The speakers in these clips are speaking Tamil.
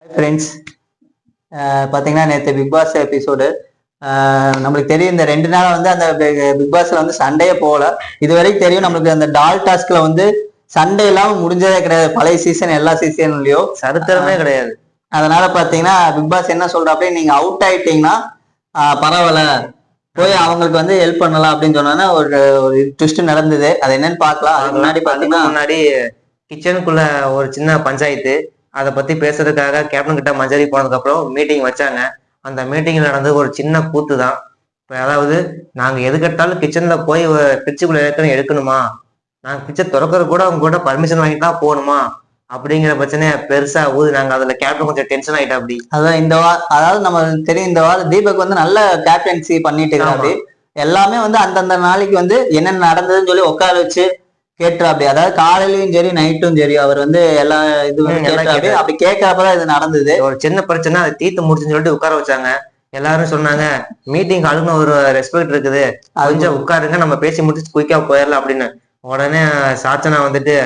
ஃப்ரெண்ட்ஸ், பார்த்தீங்கன்னா நேற்று பிக் பாஸ் எபிசோடு நம்மளுக்கு தெரியும். இந்த 2 நாளா வந்து அந்த பிக் பாஸ்ல வந்து சண்டையே போகல. இது வரைக்கும் தெரியும் நம்மளுக்கு அந்த டால் டாஸ்க்ல வந்து சண்டை இல்லாம முடிஞ்சதே கிடையாது. பழைய சீசன் எல்லா சீசன்லயும் சரித்திரமே கிடையாது. அதனால பார்த்தீங்கன்னா பிக் பாஸ் என்ன சொல்றாப்பே, நீங்க அவுட் ஆயிட்டீங்கன்னா பரவாயில்ல, போய் அவங்களுக்கு வந்து ஹெல்ப் பண்ணலாம் அப்படின்னு சொன்னா ஒரு ட்விஸ்ட் நடந்தது. அது என்னன்னு பார்க்கலாம். அதுக்கு முன்னாடி பார்த்தீங்கன்னா முன்னாடி கிச்சனுக்குள்ள ஒரு சின்ன பஞ்சாயத்து, அதை பத்தி பேசுறதுக்காக கேப்டன் கிட்ட மஞ்சரி போனதுக்கு அப்புறம் மீட்டிங் வச்சாங்க. அந்த மீட்டிங்ல நடந்தது ஒரு சின்ன கூத்து தான். அதாவது, நாங்க எது கேட்டாலும் கிச்சன்ல போய் பிரிட்ஜுக்குள்ள எடுக்கணுமா, நாங்க பிச்சை திறக்கிறது கூட அவங்க கூட பர்மிஷன் வாங்கிட்டு தான் போகணுமா அப்படிங்கிற பிரச்சனைய பெருசா நாங்க அதுல கேப்டன் கொஞ்சம் டென்ஷன் ஆயிட்டா. அப்படி அதான் இந்த அதாவது நம்ம தெரியும், இந்த வாரம் தீபக் வந்து நல்ல கேப்டன்சி பண்ணிட்டு இருக்காரு. எல்லாமே வந்து அந்தந்த நாளைக்கு வந்து என்னென்ன நடந்ததுன்னு சொல்லி உட்கார வச்சு கேட்டுறாப்படி. அதாவது காலையிலயும் சரி நைட்டும் சரி அவர் வந்து எல்லா இது வந்து கேட்டாப்படி. அப்படி கேட்கறப்பதான் இது நடந்தது. ஒரு சின்ன பிரச்சனை அதை தீர்த்து முடிச்சுன்னு சொல்லிட்டு உட்கார வச்சாங்க. எல்லாரும் சொன்னாங்க, மீட்டிங் ஆளுன்னு ஒரு ரெஸ்பெக்ட் இருக்குது, கொஞ்சம் உட்காருங்க, நம்ம பேசி முடிச்சு குயிக்கா போயிடலாம் அப்படின்னு. உடனே சாச்சனா வந்துட்டு,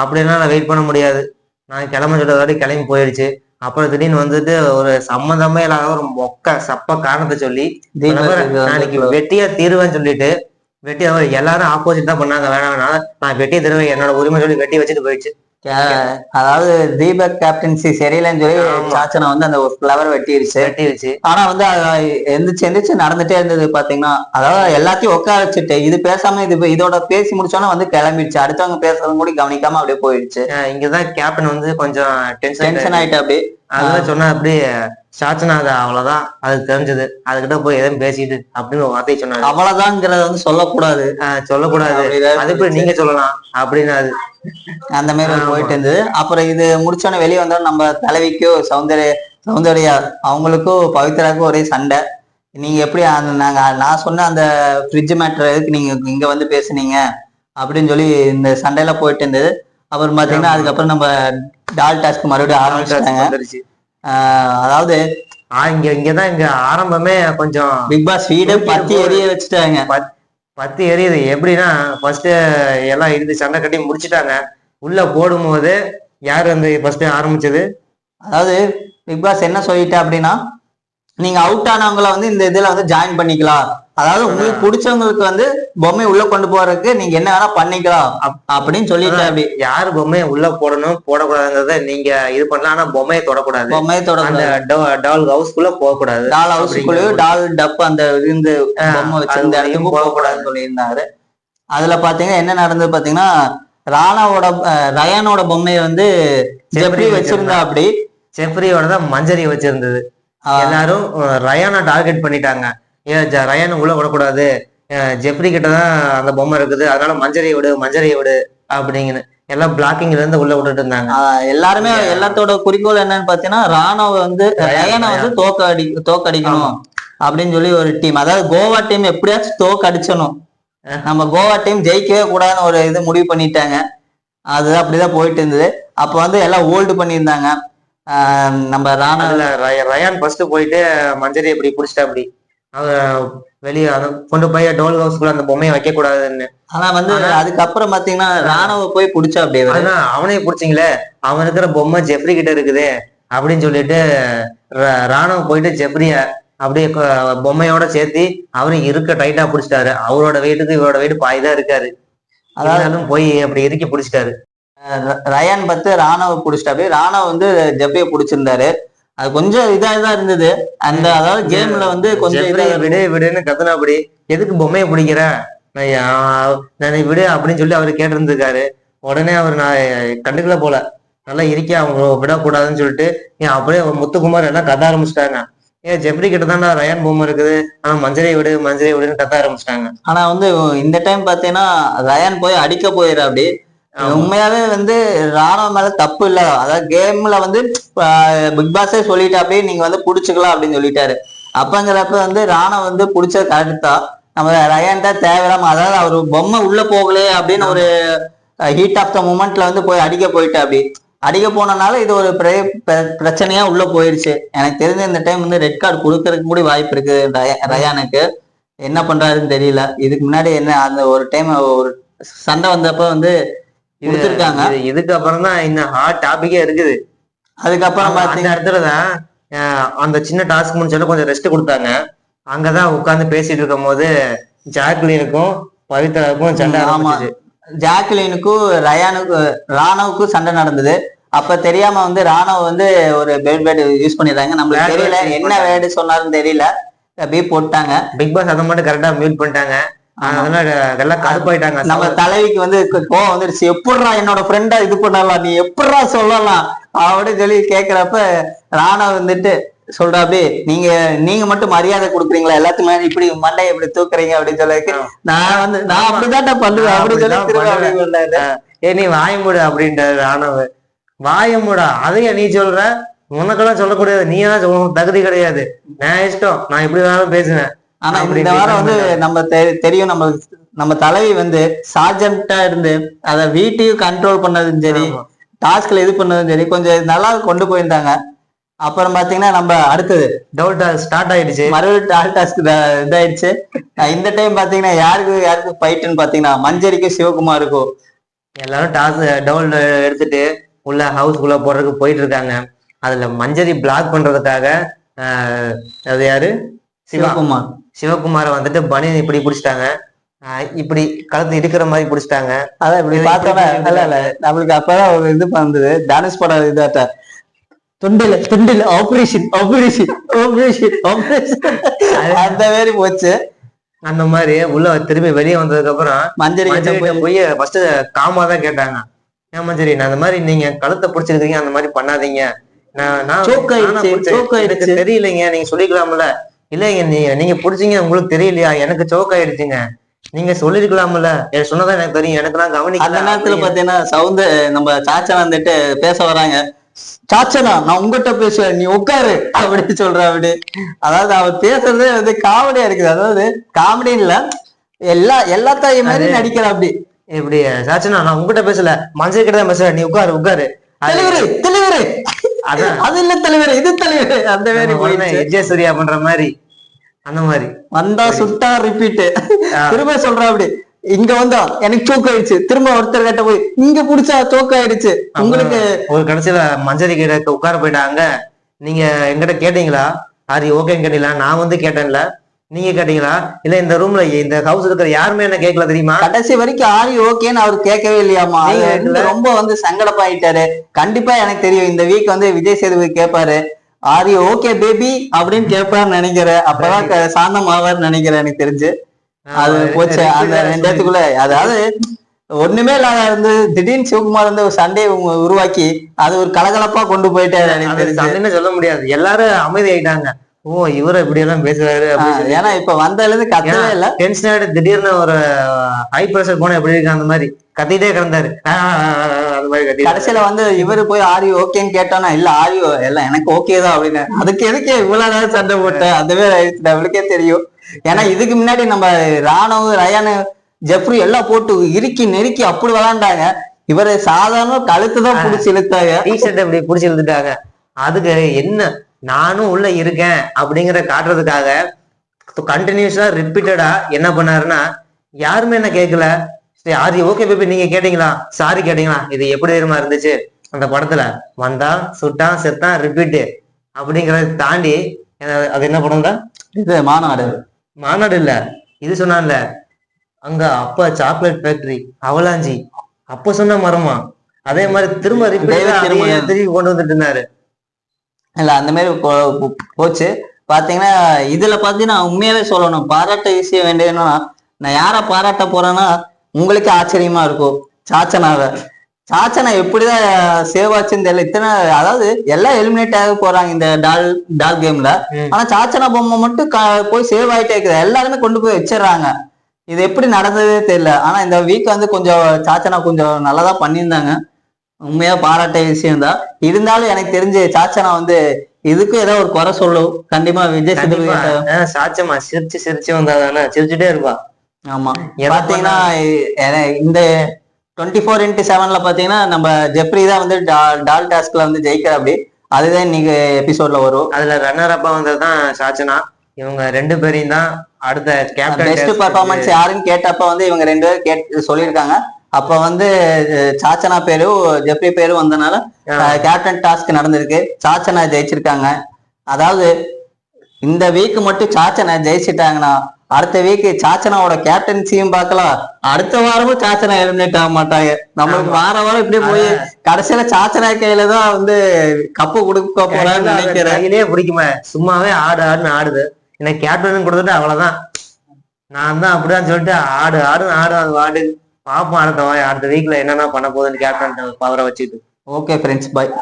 அப்படின்னா நான் வெயிட் பண்ண முடியாது, நான் கிளம்ப சொல்றதாடி கிளம்பி போயிடுச்சு. அப்புறம் திடீர்னு வந்துட்டு ஒரு சம்மந்தமே இல்லாத ஒரு மொக்க சப்ப காரணத்தை சொல்லி நாளைக்கு வெட்டியா தீருவேன்னு சொல்லிட்டு வெட்டி எல்லாரும் ஆப்போசிட் தான் பண்ணாங்க. வேணாம், நான் வெட்டி தருவேன், என்னோட உரிமை சொல்லி வெட்டி வச்சுட்டு போயிடுச்சு. அதாவது தீபக் கேப்டன்சி சரியில்லைன்னு சொல்லி சாச்சனா வந்து அந்த ஒரு ஃபிளவர் வெட்டிடுச்சு. ஆனா வந்து எந்திரிச்சு நடந்துட்டே இருந்தது பாத்தீங்கன்னா. அதாவது எல்லாத்தையும் உட்கார வச்சுட்டு இது பேசாம இதோட பேசி முடிச்சோன்னா வந்து கிளம்பிடுச்சு. அடுத்தவங்க பேசுறதும் கூட கவனிக்காம அப்படியே போயிடுச்சு. இங்கதான் கேப்டன் வந்து கொஞ்சம் டென்ஷன் ஆயிட்டு அப்படி அதெல்லாம் சொன்னா அப்படி சாச்சனா அது அவ்வளவுதான், அது தெரிஞ்சது, அதுகிட்ட போய் எதுவும் பேசிட்டு அப்படின்னு ஒரு வார்த்தையை சொன்னாங்க. அவ்வளவுதான்ங்கிறத வந்து சொல்லக்கூடாது. அதுக்கு நீங்க சொல்லலாம் அப்படின்னு அது அந்த மாதிரி போயிட்டு இருந்தது. அப்புறம் இது முடிச்சோன்னே வெளியே வந்தோம். நம்ம தலைவிக்கும் சௌந்தர்யா அவங்களுக்கும் பவித்ராவுக்கும் ஒரே சண்டை. நீங்க எப்படி நான் சொன்ன அந்த ஃப்ரிட்ஜ் மேட்டர் எதுக்கு நீங்க இங்க வந்து பேசுனீங்க அப்படின்னு சொல்லி இந்த சண்டையில போயிட்டு இருந்தது. அப்புறம் பாத்தீங்கன்னா அதுக்கப்புறம் நம்ம டால் டாஸ்க் மறுபடியும் ஆரம்பிச்சிட்டாங்க. அதாவது இங்கதான் இங்க ஆரம்பமே கொஞ்சம் பிக் பாஸ் வீடு பத்தி எரிய வச்சுட்டாங்க. பத்தி எரியுது எப்படின்னா, ஃபர்ஸ்ட் எல்லாம் இருந்து சண்டை கட்டி முடிச்சுட்டாங்க. உள்ள போடும் போது யாரு வந்து ஃபர்ஸ்ட் ஆரம்பிச்சது, அதாவது பிக் பாஸ் என்ன சொல்லிட்டா அப்படின்னா, நீங்க அவுட் ஆனவங்களை வந்து இந்த இதுல வந்து ஜாயின் பண்ணிக்கலாம். அதாவது உங்களுக்கு பிடிச்சவங்களுக்கு வந்து பொம்மை உள்ள கொண்டு போறதுக்கு நீங்க என்ன வேணா பண்ணிக்கலாம் அப்படின்னு சொல்லிட்டு. அப்படி யாரு பொம்மையை உள்ள போடணும் போடக்கூடாதுங்கிறத நீங்க இது பண்ணலாம். ஆனா பொம்மையை தொடக்கூடாது. டால் ஹவுஸ்க்குள்ள போகக்கூடாது. டால் ஹவுஸ்க்குள்ளயும் டால் டப் அந்த இருந்து பொம்மை வச்சிருந்த இடத்துக்கும் போகக்கூடாதுன்னு சொல்லியிருந்தாரு. அதுல பாத்தீங்கன்னா என்ன நடந்தது பாத்தீங்கன்னா, ரயானோட பொம்மையை வந்து ஜெப்ரி வச்சிருந்தா. அப்படி ஜெப்ரியோட தான் மஞ்சரி வச்சிருந்தது. எல்லாரும் ரயானை டார்கெட் பண்ணிட்டாங்க. ரயானை உள்ள விடக்கூடாது, ஜெப்ரி கிட்டதான் அந்த பொம்மை இருக்குது, அதனால மஞ்சரியை விடு அப்படிங்கன்னு எல்லாம் பிளாக்கிங்ல இருந்து உள்ள விட்டுட்டு இருந்தாங்க. எல்லாருமே எல்லாத்தோட குறிக்கோள் என்னன்னு பாத்தீங்கன்னா, ரயானை வந்து தோக்கடிக்கணும் அப்படின்னு சொல்லி ஒரு டீம். அதாவது கோவா டீம் எப்படியாச்சும் தோக்கடிச்சணும், நம்ம கோவா டீம் ஜெயிக்கவே கூடாதுன்னு ஒரு இது முடிவு பண்ணிட்டாங்க. அது அப்படிதான் போயிட்டு இருந்தது. அப்ப வந்து எல்லாம் ஹோல்டு பண்ணியிருந்தாங்க. நம்ம ரயான் ஃபர்ஸ்ட் போயிட்டு மஞ்சரி எப்படி பிடிச்சிட்டா. அப்படி வெளியே கொண்டு போய் டோல் ஹவுஸ்க்குள்ள அந்த பொம்மையை வைக்க கூடாதுன்னு. ஆனா வந்து அதுக்கப்புறம் பாத்தீங்கன்னா ராணுவ போய் பிடிச்சா. அப்படியே அவனே பிடிச்சிங்களே, அவன் இருக்கிற பொம்மை ஜெப்ரி கிட்ட இருக்குது அப்படின்னு சொல்லிட்டு ராணுவ போயிட்டு ஜெப்ரிய அப்படியே பொம்மையோட சேர்த்து அவரும் இருக்க டைட்டா பிடிச்சிட்டாரு. அவரோட வெயிட்டுக்கு இவரோட வெயிட் பாய்தான் இருக்காரு. அதாவது போய் அப்படி இறுக்கி பிடிச்சிட்டாரு. ரயான் பார்த்து ராணுவ பிடிச்சிட்டா. அப்படியே ராணுவ வந்து ஜெப்ரிய பிடிச்சிருந்தாரு. அது கொஞ்சம் இதாதான் இருந்தது. அந்த அதாவது கேம்ல வந்து கொஞ்சம் விடுன்னு கத்துனா. அப்படி எதுக்கு பொம்மையை பிடிக்கிற, நான் விடு அப்படின்னு சொல்லி அவரு கேட்டிருந்திருக்காரு. உடனே அவர் நான் கண்டுக்கல போல, நல்லா இருக்கே அவங்க விடக்கூடாதுன்னு சொல்லிட்டு அப்படியே முத்துக்குமார் எல்லாம் கத்த ஆரம்பிச்சிட்டாங்க. ஜெப்ரி கிட்ட தான் ரயான் பொம்மை இருக்குது, ஆனா மஞ்சரியை விடுன்னு கத்த ஆரம்பிச்சிட்டாங்க. ஆனா வந்து இந்த டைம் பாத்தீங்கன்னா ரயான் போய் அடிக்க போயிரு. அப்படி உண்மையாவே வந்து ராணுவ மேல தப்பு இல்ல. அதாவது கேம்ல வந்து பிக் பாஸே சொல்லிட்டா அப்படியே நீங்க வந்து புடிச்சுக்கலாம் அப்படின்னு சொல்லிட்டாரு. அப்பங்கிறப்ப வந்து ராணுவ வந்து புடிச்சது கரெக்ட் தான். நம்ம ரயான் தான் தேவையில்லாம, அதாவது அவரு பொம்மை உள்ள போகலையே அப்படின்னு ஒரு ஹீட் ஆஃப் த மூமெண்ட்ல வந்து போய் அடிக்க போயிட்டா. அப்படி அடிக்க போனனால இது ஒரு பிரச்சனையா உள்ள போயிடுச்சு. எனக்கு தெரிஞ்ச இந்த டைம் வந்து ரெட் கார்டு கொடுக்கறதுக்கு கூட வாய்ப்பு இருக்கு ரயானுக்கு. என்ன பண்றாருன்னு தெரியல. இதுக்கு முன்னாடி என்ன அந்த ஒரு டைம் ஒரு சண்டை வந்தப்ப வந்து இதுக்கு அப்புறம் தான் இன்னும் ஹாட் டாபிக்கே இருக்குது. அதுக்கப்புறம் அந்த பாத்தீங்க இடத்துலதான் அந்த சின்ன டாஸ்க் முடிச்சாலும் கொஞ்சம் ரெஸ்ட் கொடுத்தாங்க. அங்கதான் உட்கார்ந்து பேசிட்டு இருக்கும் போது ஜாக்லினுக்கும் பவித்ராவுக்கும் சண்டை ஆமா, ஆரம்பிச்சிச்சு. ஜாக்லினுக்கும் ராணவுக்கும் சண்டை நடந்தது. அப்ப தெரியாம வந்து ராணவ் வந்து ஒரு வேர்டு யூஸ் பண்ணிடுறாங்க. நம்மளுக்கு Bad தெரியல word use என்ன வேர்டு சொன்னாருன்னு தெரியல, அப்படியே போட்டாங்க. பிக் பாஸ் அதை மட்டும் கரெக்டா மியூட் பண்ணிட்டாங்க. அதனால எல்லாம் கடுப்பாயிட்டாங்க. நம்ம தலைவிக்கு வந்து கோவம் வந்துருச்சு. எப்படிடா என்னோட ஃப்ரெண்டா இது பண்ணலாம், நீ எப்படிடா சொல்லலாம் அப்படின்னு சொல்லி கேக்குறப்ப ராணவ் வந்துட்டு சொல்றா, அப்படி நீங்க மட்டும் மரியாதை கொடுக்குறீங்களா எல்லாத்துக்குமே, இப்படி மண்டையை இப்படி தூக்குறீங்க அப்படின்னு சொல்லி நான் அப்படிதான் பண்ணுவேன் அப்படின்னு சொல்லி திரும்ப அப்படி பண்ணாரு. நீ வாயமுடு அப்படின்றாரு ராணவ். வாயமுடா அதைய நீ சொல்ற, உனக்கெல்லாம் சொல்லக்கூடாது, நீ எல்லாம் சொல்லணும் தகுதி கிடையாது, நான் இஷ்டம், நான் இப்படி வேணாலும் பேசுவேன். ஆனா இந்த வாரம் வந்து நம்ம தெரியும், நம்ம தலைவி வந்து சார்ஜென்ட்டா இருந்து அத வீட்டையும் கண்ட்ரோல் பண்ணதும் சரி, டாஸ்க்ல இது பண்ணதும் சரி, கொஞ்சம் நல்லா கொண்டு போயிருந்தாங்க. அப்புறம் பாத்தீங்கன்னா நம்ம அடுத்தது டபுள் டாஸ்க் ஸ்டார்ட் ஆயிடுச்சு. மறுபடியும் டால் டாஸ்க் இதாயிடுச்சு. இந்த டைம் பாத்தீங்கன்னா யாருக்கு ஃபைட்டுன்னு பாத்தீங்கன்னா மஞ்சரிக்கும் சிவகுமாருக்கும். எல்லாரும் டாஸ் டபுள் எடுத்துட்டு உள்ள ஹவுஸ்குள்ள போறதுக்கு போயிட்டு இருக்காங்க. அதுல மஞ்சரி பிளாக் பண்றதுக்காக அது யாரு, சிவகுமார் சிவகுமாரை வந்துட்டு பனியன் இப்படி பிடிச்சிட்டாங்க, இப்படி கழுத்து இடிக்கிற மாதிரி பிடிச்சிட்டாங்க. அதான் இப்படி பார்த்தோன்னா இல்ல நம்மளுக்கு அப்பதான் ஒரு இது வந்தது, தனுஷ் படம் இதாட்ட துண்டில ஆபரேஷன் ஆபரேஷன் ஆபரேஷன் ஆபரேஷன் அந்த மாதிரி போச்சு. அந்த மாதிரி உள்ள திரும்பி வெளியே வந்ததுக்கு அப்புறம் மஞ்சரி போய் ஃபர்ஸ்ட் காமா தான் கேட்டாங்க, ஏன் மஞ்சரி நான் அந்த மாதிரி நீங்க கழுத்தை பிடிச்சிருக்கீங்க, அந்த மாதிரி பண்ணாதீங்க, எனக்கு தெரியலைங்க, நீங்க சொல்லிக்கலாம்ல. இல்லைங்க நீங்க பிடிச்சீங்க உங்களுக்கு தெரியலையா, எனக்கு சோக் ஆயிடுச்சுங்க, நீங்க சொல்லிருக்கலாம்ல, சொன்னதான் எனக்கு தெரியும், எனக்கு நான் கவனிக்கல. அந்த நேரத்துல பாத்தீங்கன்னா நம்ம சாச்சா வந்துட்டு பேச வராங்க. சாச்சனா நான் உங்ககிட்ட பேசுவேன், நீ உட்காரு அப்படின்னு சொல்ற. அப்படி அதாவது அவர் பேசுறதே வந்து காமெடியா இருக்குது. அதாவது காமெடி இல்ல, எல்லாத்தையும் மாதிரி நடிக்கிற. அப்படி இப்படி சாச்சனா நான் உங்ககிட்ட பேசல, மஞ்சள் கிட்ட தான் பேசுறேன், நீ உட்காரு தலைவரு அது இல்ல தலைவர், இது தலைவர், அந்த மாதிரி விஜயசூர்யா பண்ற மாதிரி. அந்த மாதிரி வந்தா சுட்டா ரிப்பீட் திரும்ப சொல்றா. அப்படி இங்க வந்தா எனக்கு சோக் ஆயிடுச்சு, திரும்ப ஒருத்தர் கிட்ட போய் இங்க புடிச்சா சோக் ஆயிடுச்சு உங்களுக்கு. ஒரு கடைசியில மஞ்சரி கிட்ட உட்கார போயிட்டாங்க. நீங்க எங்கிட்ட கேட்டீங்களா, ஆரி ஓகேன்னு கேட்டீங்களா, நான் வந்து கேட்டேன்ல, நீங்க கேட்டீங்களா, இல்ல இந்த ரூம்ல இந்த ஹவுஸ் இருக்கிற யாருமே என்ன கேட்கல தெரியுமா, கடைசி வரைக்கும் ஆரி ஓகேன்னு அவர் கேட்கவே இல்லையாமா. ரொம்ப வந்து சங்கடப்பாயிட்டாரு. கண்டிப்பா எனக்கு தெரியும் இந்த வீக் வந்து விஜய் சேதுபதி கேட்பாரு, ஆரி ஓகே பேபி அப்படின்னு கேட்பாருன்னு நினைக்கிறேன். அப்பதான் சாந்தம் ஆவார்னு நினைக்கிறேன் எனக்கு தெரிஞ்சு. அது போச்சு அந்த 2 இடத்துக்குள்ள. அதாவது ஒண்ணுமே இல்லாத இருந்து திடீர்னு சிவகுமார் வந்து ஒரு சண்டையை உருவாக்கி அது ஒரு கலகலப்பா கொண்டு போயிட்டாரு. சொல்ல முடியாது, எல்லாரும் அமைதி ஆயிட்டாங்க. ஓ இவரை இப்படி எல்லாம் பேசுறாரு, ஏன்னா இப்ப வந்ததுல இருந்து கத்தவே இல்ல, டென்ஷன் ஆயிட்டு திடீர்னு ஒரு ஹை பிரஷர் போன எப்படி இருக்கு அந்த மாதிரி கத்திட்டே கிடந்தாரு. அந்த மாதிரி கடைசியில வந்து இவரு போய் ஆரி ஓகேன்னு கேட்டோம்னா, இல்ல ஆரியோ எல்லாம் எனக்கு ஓகே தான் அப்படின்னு. அதுக்கு எதுக்கு இவ்வளவு நேரம் சண்டை போட்ட, அதுவே அவளுக்கே தெரியும். ஏன்னா இதுக்கு முன்னாடி நம்ம ராணவ் ரயானு ஜெஃப்ரி எல்லாம் போட்டு இறுக்கி நெருக்கி அப்படி விளாண்டாங்க. இவரு சாதாரண கழுத்துதான் புடிச்சு இழுத்தாங்க, டிஷர்ட் அப்படி புடிச்சு இழுத்துட்டாங்க. அதுக்கு என்ன நானும் உள்ள இருக்கேன் அப்படிங்கிற காட்டுறதுக்காக கண்டினியூஸா ரிப்பீட்டடா என்ன பண்ணாருன்னா, யாருமே என்ன கேட்கல, சரி ஆரி ஓகே பேபி நீங்க கேட்டீங்களா, சாரி கேட்டீங்களா, இது எப்படி தெரியுமா இருந்துச்சு, அந்த படத்துல வந்தா சுட்டான் செத்தான் ரிப்பீட்டு அப்படிங்கறத தாண்டி அது என்ன படம் தான் இது, மாநாடு இல்ல, இது சொன்னான்ல அங்க அப்ப சாக்லேட் ஃபேக்டரி அவலாஞ்சி அப்ப சொன்ன மரமா, அதே மாதிரி திரும்ப திரும்பி கொண்டு வந்துட்டு இருந்தாரு. இல்ல அந்த மாதிரி போச்சு. பாத்தீங்கன்னா இதுல பாத்தீங்கன்னா உண்மையாவே சொல்லணும், பாராட்ட விஷயம் வேண்டியதுன்னா, நான் யார பாராட்ட போறேன்னா உங்களுக்கு ஆச்சரியமா இருக்கும், சாச்சனா எப்படிதான் சேவ் ஆச்சுன்னு தெரியல. இத்தனை அதாவது எல்லாம் எலிமினேட் ஆக போறாங்க இந்த டால் கேம்ல, ஆனா சாச்சனா பொம்மை மட்டும் போய் சேவ் ஆயிட்டே இருக்குது, எல்லாருமே கொண்டு போய் வச்சிடறாங்க. இது எப்படி நடந்ததே தெரியல. ஆனா இந்த வீக் வந்து கொஞ்சம் சாச்சனா கொஞ்சம் நல்லதா பண்ணியிருந்தாங்க, உண்மையா பாராட்ட விஷயம் தான். இருந்தாலும் எனக்கு தெரிஞ்சு சாச்சனா வந்து இதுக்கும் ஏதோ ஒரு குறை சொல்லும் கண்டிப்பா விஜய் சேதுபதி. சாச்சமா சிரிச்சு வந்தாதானே, சிரிச்சுட்டே இருப்பா. ஆமா பாத்தீங்கன்னா இந்த 24x7 பாத்தீங்கன்னா நம்ம ஜெஃப்ரி தான் வந்து டால் டாஸ்க்ல வந்து ஜெயிக்கிற. அப்படி அதுதான் இன்னைக்கு எபிசோட்ல வரும். அதுல ரன்னர் அப்பா வந்ததுதான் சாச்சனா. இவங்க 2 பேரையும் தான் அடுத்த கேப்டன் பெஸ்ட் பெர்ஃபார்மன்ஸ் யாருன்னு கேட்டப்ப வந்து இவங்க 2 பேரும் சொல்லியிருக்காங்க. அப்ப வந்து சாச்சனா பேரும் ஜெப்ரி பேரும் வந்தனால கேப்டன் டாஸ்க் நடந்திருக்கு. சாச்சனா ஜெயிச்சிருக்காங்க. அதாவது இந்த வீக் மட்டும் சாச்சனா ஜெயிச்சிட்டாங்கன்னா அடுத்த வீக் சாச்சனாவோட கேப்டன்சியும் பார்க்கலாம். அடுத்த வாரமும் சாச்சனா எலிமினேட் ஆக மாட்டாங்க. நம்மளுக்கு வாரம் இப்படியே போய் கடைசியில சாச்சனா கையில தான் வந்து கப்பு கொடுக்க போறான்னு நினைக்கிறேன். கையிலேயே பிடிக்குமே, சும்மாவே ஆடுன்னு ஆடுது. எனக்கு கேப்டன் கொடுத்துட்டு அவ்வளவுதான், நான் தான் அப்படிதான் சொல்லிட்டு ஆடுன்னு ஆடு பார்ப்போம். அடுத்த வீக்ல என்னென்ன பண்ண போகுதுன்னு கேப்டன் பவரை வச்சுட்டு. ஓகே ஃப்ரெண்ட்ஸ், பாய்.